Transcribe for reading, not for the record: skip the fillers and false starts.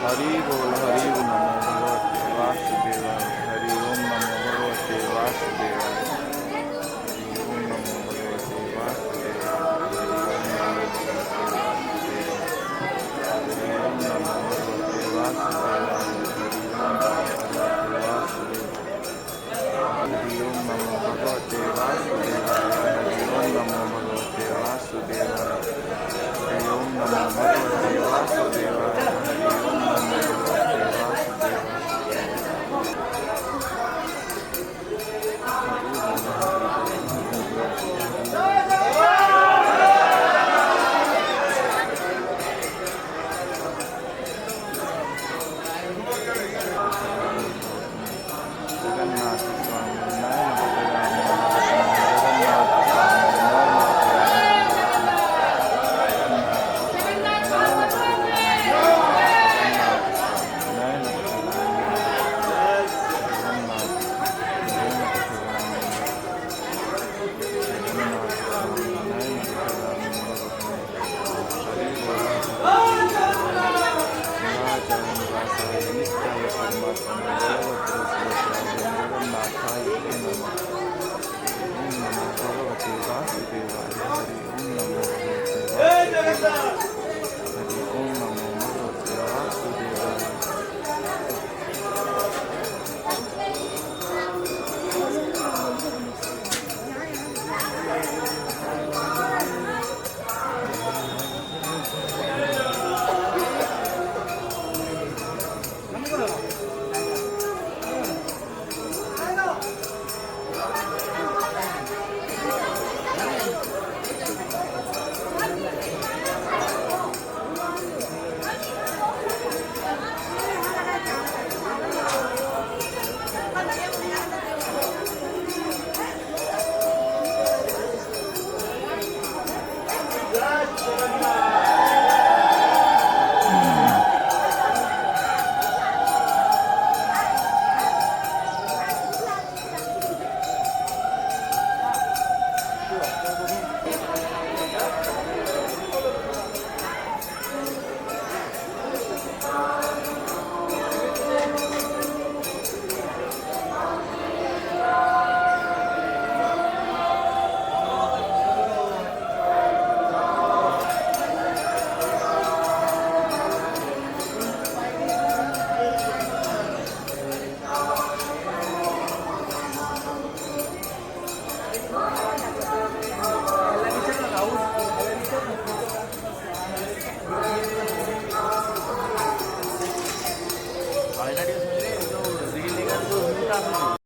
हरि बोल नमो भगवते वासुदेवाय। हरि ओम नमो भगवते वासुदेवाय। हरि ओम नमो भगवते वासुदेवाय। हरि ओम नमो भगवते वासुदेवाय। हरि ओम नमो भगवते वासुदेवाय। हरि ओम नमो भगवते वासुदेवाय। हरि ओम नमो भगवते वासुदेवाय। जगन्नाथ स्वामी नयन Sure.